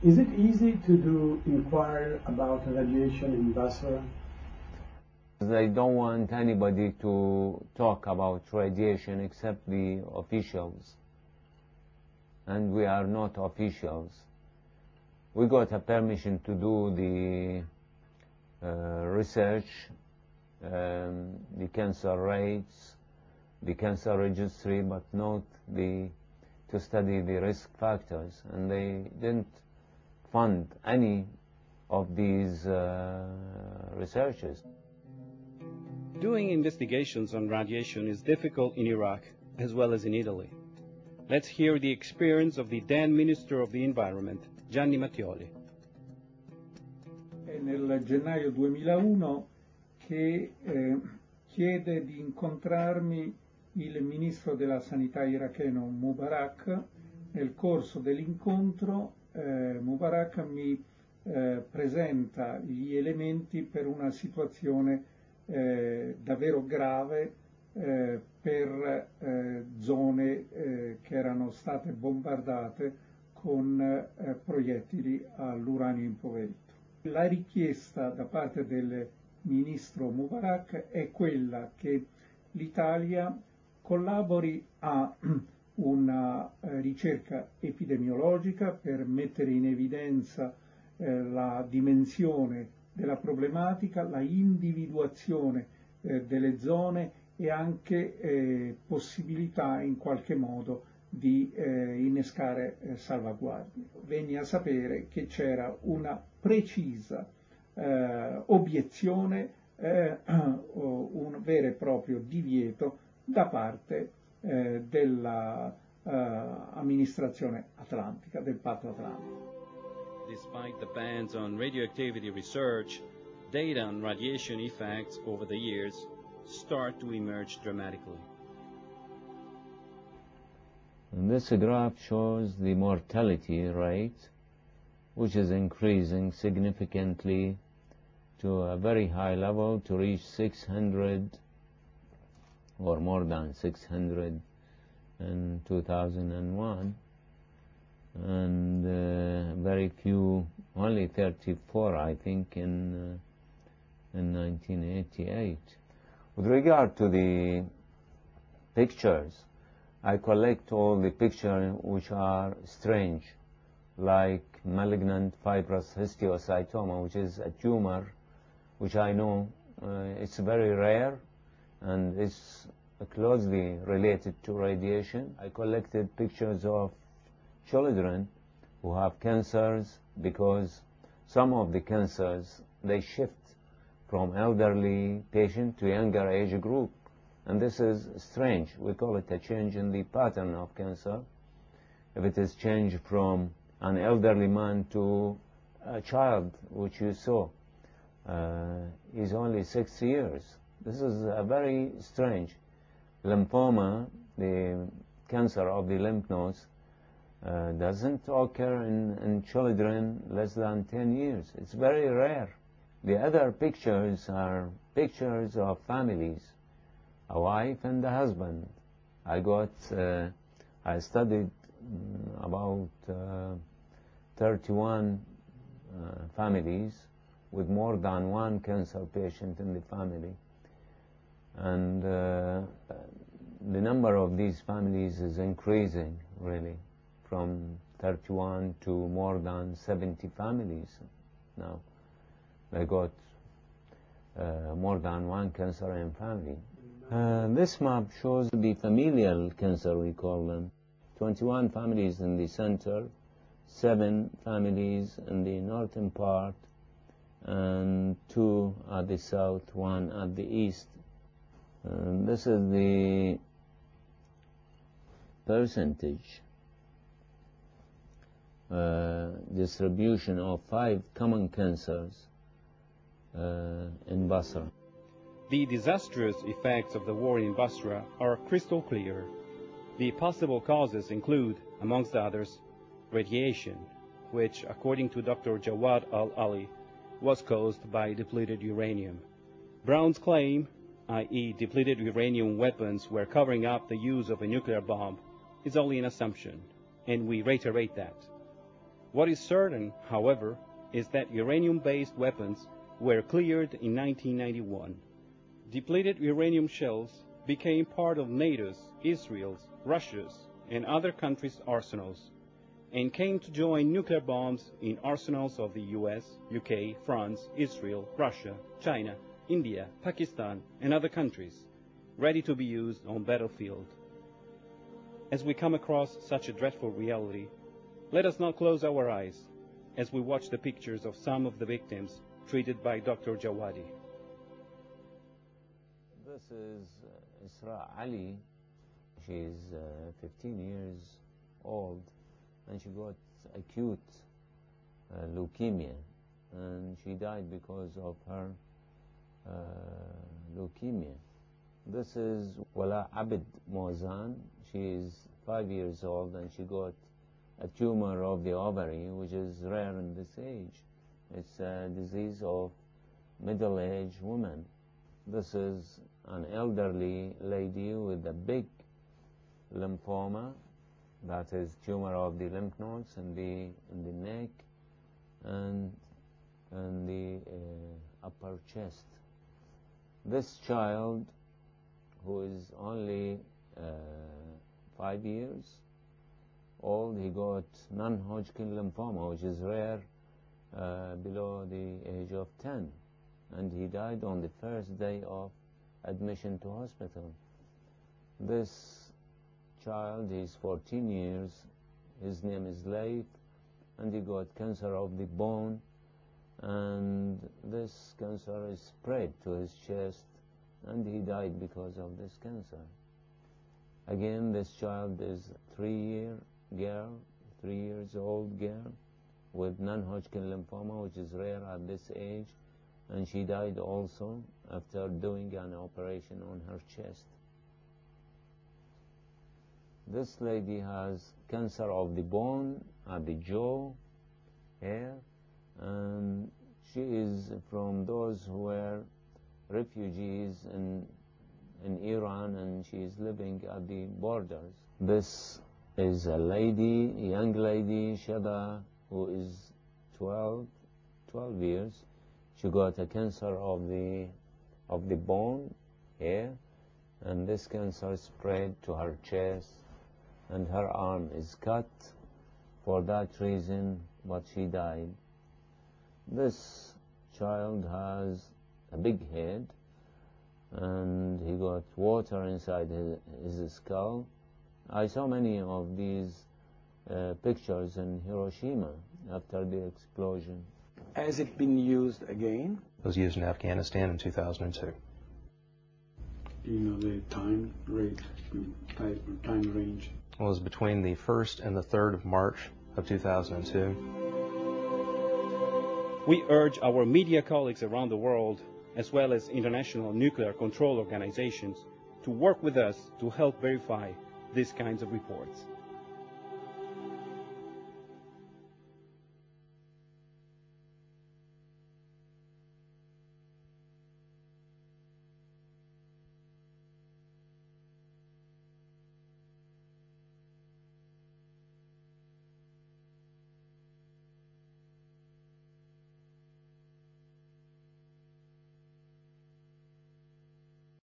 Is it easy to inquire about radiation in Basra? They don't want anybody to talk about radiation except the officials. And we are not officials. We got a permission to do the research, the cancer rates, the cancer registry, but not to study the risk factors. And they didn't fund any of these researchers. Doing investigations on radiation is difficult in Iraq as well as in Italy. Let's hear the experience of the then Minister of the Environment, Gianni Mattioli. È nel gennaio 2001 che chiede di incontrarmi il ministro della sanità iracheno Mubarak. Nel corso dell'incontro Mubarak mi presenta gli elementi per una situazione davvero grave per zone che erano state bombardate con proiettili all'uranio impoverito. La richiesta da parte del ministro Mubarak è quella che l'Italia collabori a una ricerca epidemiologica per mettere in evidenza la dimensione della problematica, la individuazione delle zone e anche possibilità in qualche modo di innescare salvaguardie. Venni a sapere che c'era una precisa obiezione, un vero e proprio divieto da parte dell'amministrazione atlantica, del patto atlantico. Despite the bans on radioactivity research, data on radiation effects over the years start to emerge dramatically. And this graph shows the mortality rate, which is increasing significantly to a very high level to reach 600 or more than 600 in 2001. And very few, only 34, I think, in 1988. With regard to the pictures, I collect all the pictures which are strange, like malignant fibrous histiocytoma, which is a tumor, which I know it's very rare and it's closely related to radiation. I collected pictures of children who have cancers, because some of the cancers, they shift from elderly patient to younger age group. And this is strange. We call it a change in the pattern of cancer. If it is changed from an elderly man to a child, which you saw, is only 6 years. This is very strange. Lymphoma, the cancer of the lymph nodes, doesn't occur in children less than 10 years. It's very rare. The other pictures are pictures of families, a wife and a husband. I studied about 31 families with more than one cancer patient in the family. And the number of these families is increasing, really, from 31 to more than 70 families now. They got more than one cancer in family. This map shows the familial cancer, we call them. 21 families in the center, 7 families in the northern part, and 2 at the south, 1 at the east. This is the percentage distribution of 5 common cancers in Basra. The disastrous effects of the war in Basra are crystal clear. The possible causes include, amongst others, radiation, which, according to Dr. Jawad al-Ali, was caused by depleted uranium. Brown's claim, i.e. depleted uranium weapons were covering up the use of a nuclear bomb, is only an assumption, and we reiterate that. What is certain, however, is that uranium-based weapons were cleared in 1991. Depleted uranium shells became part of NATO's, Israel's, Russia's, and other countries' arsenals, and came to join nuclear bombs in arsenals of the US, UK, France, Israel, Russia, China, India, Pakistan, and other countries, ready to be used on battlefield. As we come across such a dreadful reality, let us not close our eyes as we watch the pictures of some of the victims treated by Dr. Jawadi. This is Isra Ali. She's 15 years old, and she got acute leukemia, and she died because of her leukemia. This is Wala Abid Moazan. She is 5 years old, and she got a tumor of the ovary, which is rare in this age. It's a disease of middle-aged women. This is an elderly lady with a big lymphoma, that is tumor of the lymph nodes in the neck and the upper chest. This child, who is only 5 years old, he got non-Hodgkin lymphoma, which is rare below the age of 10, and he died on the first day of admission to hospital. This child is 14 years, his name is Leif, and he got cancer of the bone, and this cancer is spread to his chest, and he died because of this cancer. Again, this child is 3 years old girl with non-Hodgkin lymphoma, which is rare at this age, and she died also after doing an operation on her chest. This lady has cancer of the bone at the jaw, hair, and she is from those who were refugees in Iran, and she is living at the borders. This is a lady, a young lady, Shada, who is 12 years. She got a cancer of the bone, hair, and this cancer spread to her chest, and her arm is cut for that reason, but she died. This child has a big head, and he got water inside his skull. I saw many of these pictures in Hiroshima after the explosion. Has it been used again? It was used in Afghanistan in 2002. Do you know the time range? It was between the 1st and the 3rd of March of 2002. We urge our media colleagues around the world, as well as international nuclear control organizations, to work with us to help verify these kinds of reports.